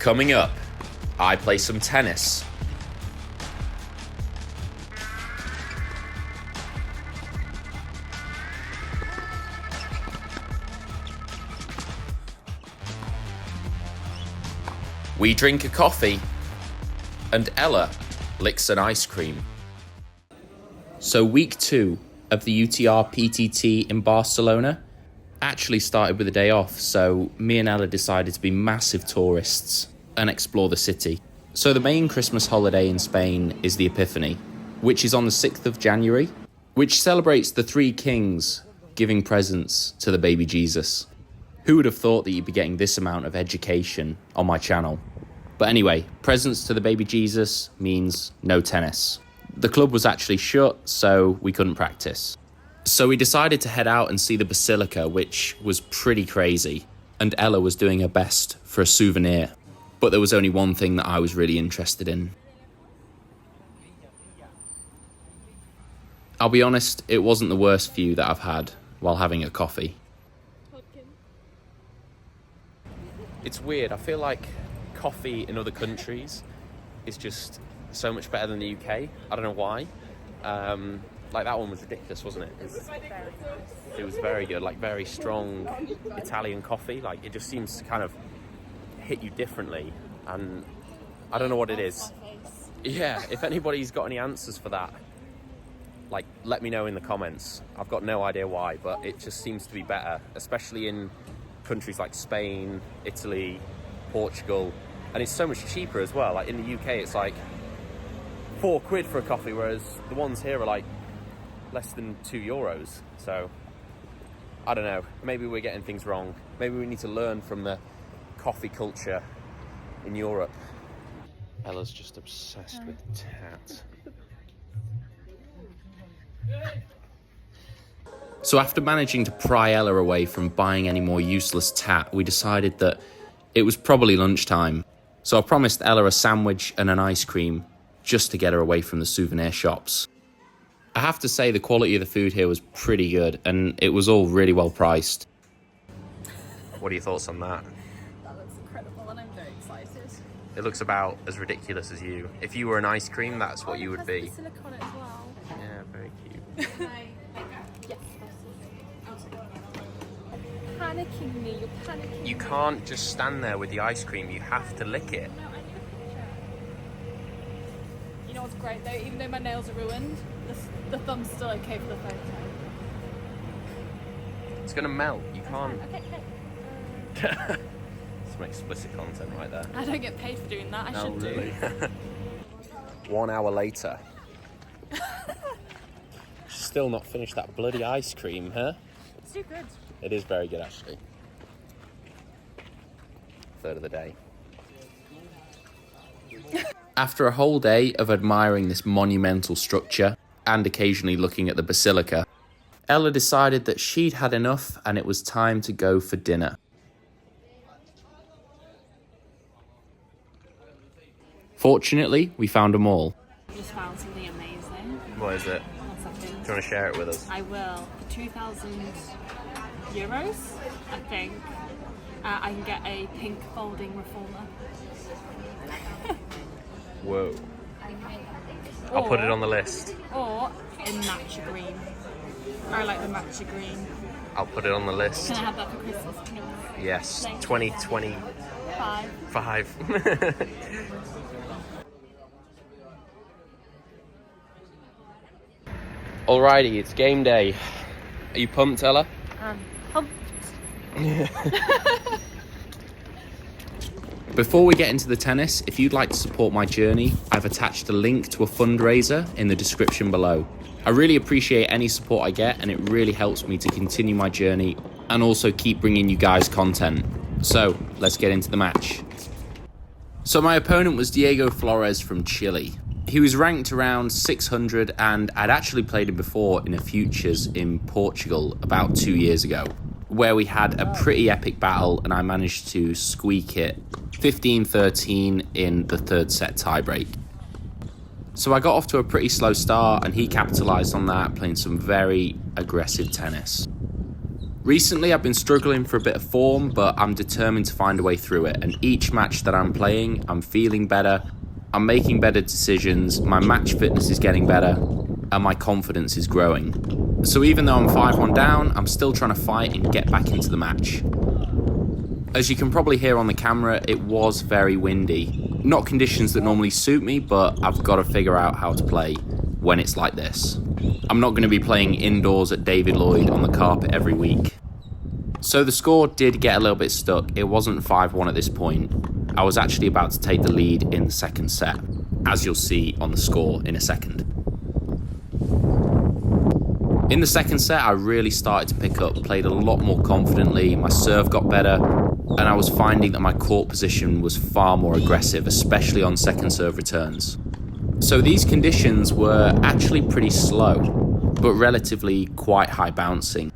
Coming up, I play some tennis. We drink a coffee, and Ella licks an ice cream. So week 2 of the UTR PTT in Barcelona actually started with a day off, so me and Ella decided to be massive tourists and explore the city. So the main Christmas holiday in Spain is the Epiphany, which is on the 6th of January, which celebrates the three kings giving presents to the baby Jesus. Who would have thought that you'd be getting this amount of education on my channel? But anyway, presents to the baby Jesus means no tennis. The club was actually shut, so we couldn't practice. So we decided to head out and see the Basilica, which was pretty crazy, and Ella was doing her best for a souvenir. But there was only one thing that I was really interested in. I'll be honest, it wasn't the worst view that I've had while having a coffee. It's weird, I feel like coffee in other countries is just so much better than the UK. I don't know why. Like that one was ridiculous, wasn't it? It was very good, like very strong Italian coffee. Like it just seems to kind of hit you differently, and I don't know what it is. Yeah, if anybody's got any answers for that, like let me know in the comments. I've got no idea why, but it just seems to be better, especially in countries like Spain, Italy, Portugal, and it's so much cheaper as well. Like in the UK it's like £4 for a coffee, whereas the ones here are like less than €2. So I don't know, maybe we're getting things wrong. Maybe we need to learn from the coffee culture in Europe. Ella's just obsessed with tat. So after managing to pry Ella away from buying any more useless tat, we decided that it was probably lunchtime. So I promised Ella a sandwich and an ice cream just to get her away from the souvenir shops. I have to say the quality of the food here was pretty good, and it was all really well priced. What are your thoughts on that? That looks incredible and I'm very excited. It looks about as ridiculous as you. If you were an ice cream, that's what you would be. Basilica on it as well. Yeah, very cute. Yes. Panicking me, you're panicking. You can't just stand there with the ice cream, you have to lick it. No, I need a picture. You know what's great though? Even though my nails are ruined, the thumb's still okay for the photo. It's gonna melt, you can't. Okay. Some explicit content right there. I don't get paid for doing that, I No, should really. do. 1 hour later. Still not finished that bloody ice cream, huh? It's too good. It is very good, actually. Third of the day. After a whole day of admiring this monumental structure and occasionally looking at the Basilica, Ella decided that she'd had enough and it was time to go for dinner. Fortunately, we found a mall. I just found something amazing. What is it? 1 second. Do you want to share it with us? I will. For €2,000, I think, I can get a pink folding reformer. Whoa. I'll put it on the list. Or in matcha green. I like the matcha green. I'll put it on the list. Can I have that for Christmas, please? Yes, Thank you. 2025. 5. Alrighty, it's game day. Are you pumped, Ella? Pumped. Before we get into the tennis, if you'd like to support my journey, I've attached a link to a fundraiser in the description below. I really appreciate any support I get, and it really helps me to continue my journey and also keep bringing you guys content. So, let's get into the match. So my opponent was Diego Flores from Chile. He was ranked around 600, and I'd actually played him before in a Futures in Portugal about 2 years ago, where we had a pretty epic battle and I managed to squeak it 15-13 in the third set tiebreak. So I got off to a pretty slow start and he capitalised on that, playing some very aggressive tennis. Recently, I've been struggling for a bit of form, but I'm determined to find a way through it. And each match that I'm playing, I'm feeling better, I'm making better decisions, my match fitness is getting better, and my confidence is growing. So even though I'm 5-1 down, I'm still trying to fight and get back into the match. As you can probably hear on the camera, it was very windy. Not conditions that normally suit me, but I've got to figure out how to play when it's like this. I'm not going to be playing indoors at David Lloyd on the carpet every week. So the score did get a little bit stuck. It wasn't 5-1 at this point. I was actually about to take the lead in the second set, as you'll see on the score in a second. In the second set, I really started to pick up, played a lot more confidently, my serve got better, and I was finding that my court position was far more aggressive, especially on second serve returns. So these conditions were actually pretty slow, but relatively quite high bouncing.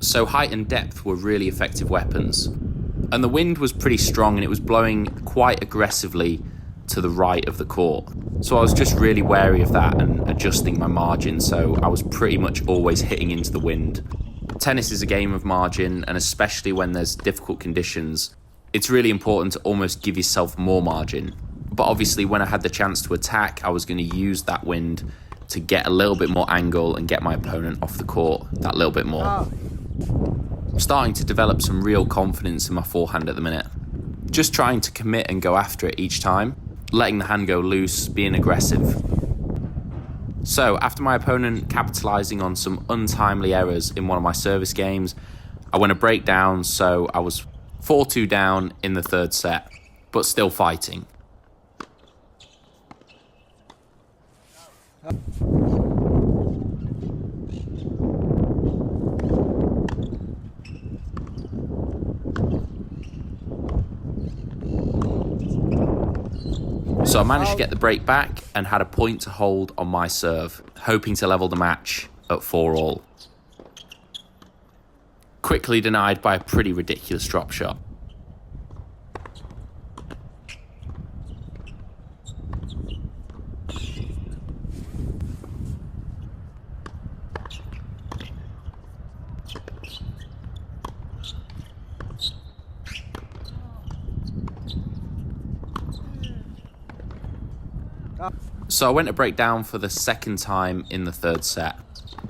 So height and depth were really effective weapons. And the wind was pretty strong and it was blowing quite aggressively to the right of the court. So I was just really wary of that and adjusting my margin, so I was pretty much always hitting into the wind. Tennis is a game of margin, and especially when there's difficult conditions, it's really important to almost give yourself more margin. But obviously when I had the chance to attack, I was going to use that wind to get a little bit more angle and get my opponent off the court that little bit more. I'm starting to develop some real confidence in my forehand at the minute. Just trying to commit and go after it each time, letting the hand go loose, being aggressive. So after my opponent capitalising on some untimely errors in one of my service games, I went a breakdown, so I was 4-2 down in the third set, but still fighting. So I managed to get the break back and had a point to hold on my serve, hoping to level the match at 4-all. Quickly denied by a pretty ridiculous drop shot. So I went to break down for the second time in the third set,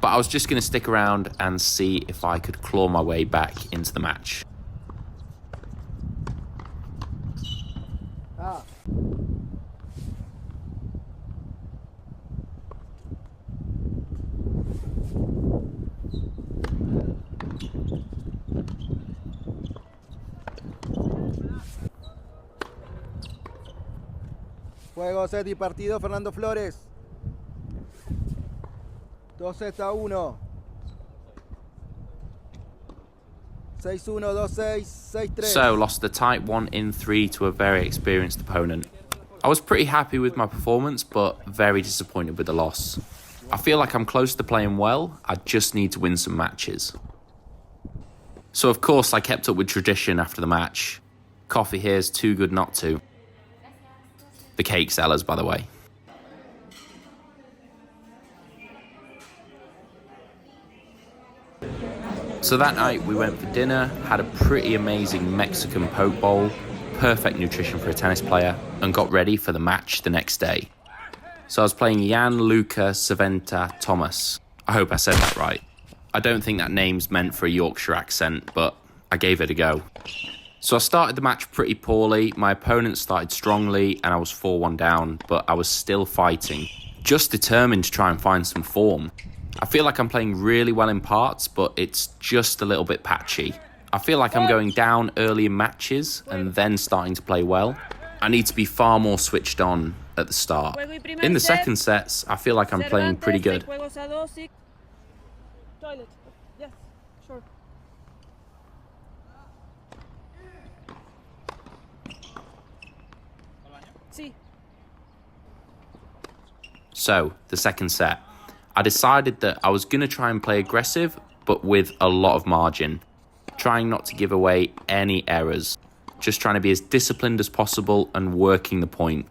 but I was just going to stick around and see if I could claw my way back into the match. Juego, set y partido, Fernando Flores. 2-1. 6-1, 2-6, 6-3. So lost the tight 1-3 to a very experienced opponent. I was pretty happy with my performance, but very disappointed with the loss. I feel like I'm close to playing well, I just need to win some matches. So of course I kept up with tradition after the match. Coffee here's too good not to. The cake sellers, by the way. So that night we went for dinner, had a pretty amazing Mexican poke bowl, perfect nutrition for a tennis player, and got ready for the match the next day. So I was playing Gianluca Saventa Thomas. I hope I said that right. I don't think that name's meant for a Yorkshire accent, but I gave it a go. So I started the match pretty poorly, my opponent started strongly and I was 4-1 down, but I was still fighting, just determined to try and find some form. I feel like I'm playing really well in parts, but it's just a little bit patchy. I feel like I'm going down early in matches and then starting to play well. I need to be far more switched on at the start. In the second sets, I feel like I'm playing pretty good. Toilet. Yes, sure. See. So, the second set. I decided that I was going to try and play aggressive, but with a lot of margin. Trying not to give away any errors. Just trying to be as disciplined as possible and working the point.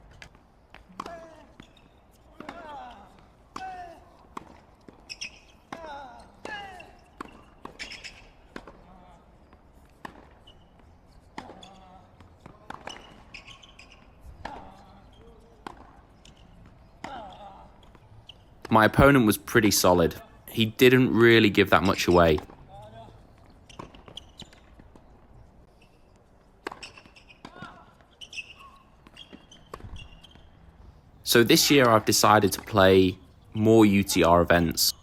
My opponent was pretty solid. He didn't really give that much away. So this year I've decided to play more UTR events.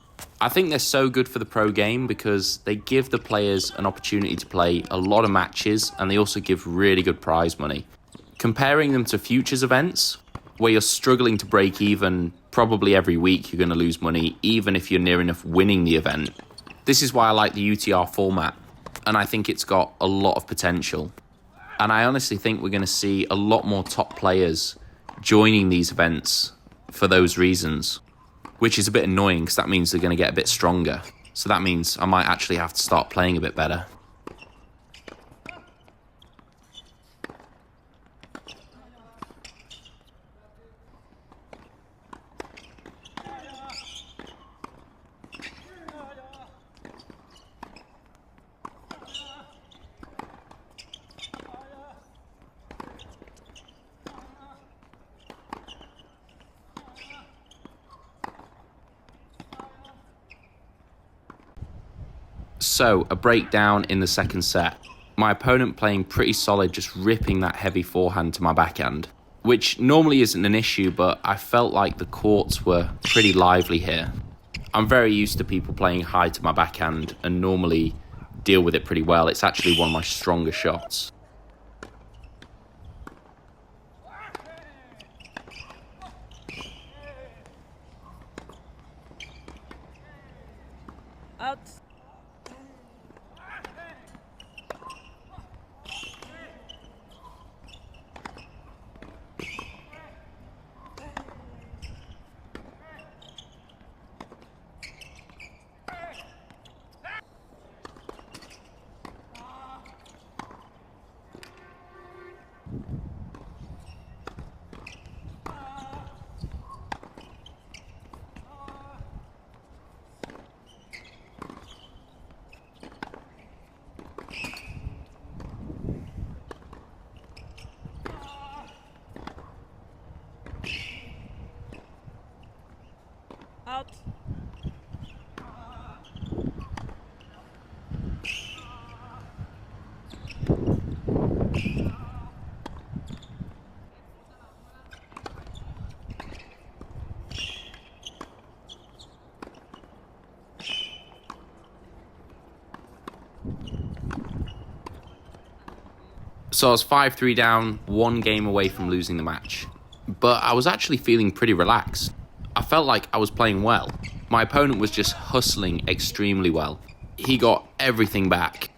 I think they're so good for the pro game because they give the players an opportunity to play a lot of matches, and they also give really good prize money. Comparing them to futures events, where you're struggling to break even, probably every week you're going to lose money, even if you're near enough winning the event. This is why I like the UTR format, and I think it's got a lot of potential. And I honestly think we're going to see a lot more top players joining these events for those reasons, which is a bit annoying because that means they're going to get a bit stronger. So that means I might actually have to start playing a bit better. So, a breakdown in the second set. My opponent playing pretty solid, just ripping that heavy forehand to my backhand, which normally isn't an issue, but I felt like the courts were pretty lively here. I'm very used to people playing high to my backhand and normally deal with it pretty well. It's actually one of my stronger shots. Out. Out. So I was 5-3 down, one game away from losing the match. But I was actually feeling pretty relaxed. I felt like I was playing well. My opponent was just hustling extremely well. He got everything back.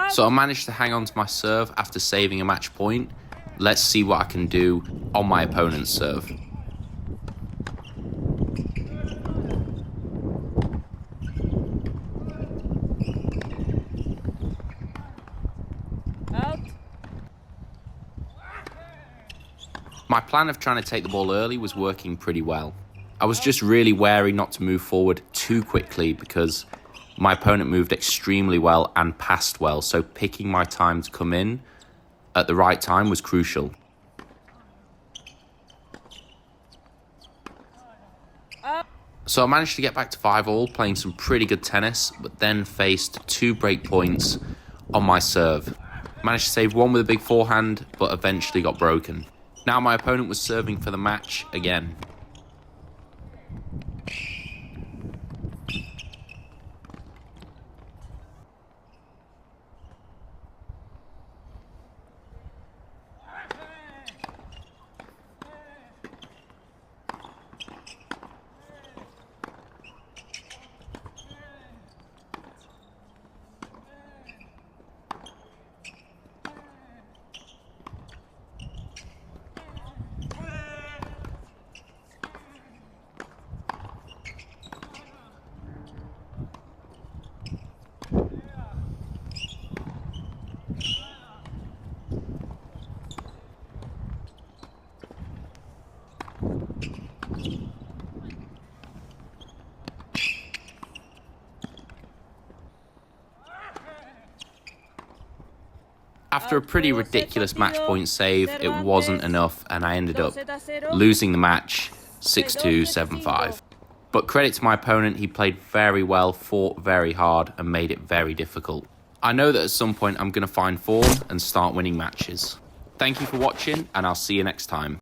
So I managed to hang on to my serve after saving a match point. Let's see what I can do on my opponent's serve. Out. My plan of trying to take the ball early was working pretty well. I was just really wary not to move forward too quickly because my opponent moved extremely well and passed well, so picking my time to come in at the right time was crucial. So I managed to get back to 5-all, playing some pretty good tennis, but then faced 2 break points on my serve. Managed to save one with a big forehand, but eventually got broken. Now my opponent was serving for the match again. After a pretty ridiculous match point save, it wasn't enough and I ended up losing the match 6-2, 7-5. But credit to my opponent, he played very well, fought very hard and made it very difficult. I know that at some point I'm going to find form and start winning matches. Thank you for watching and I'll see you next time.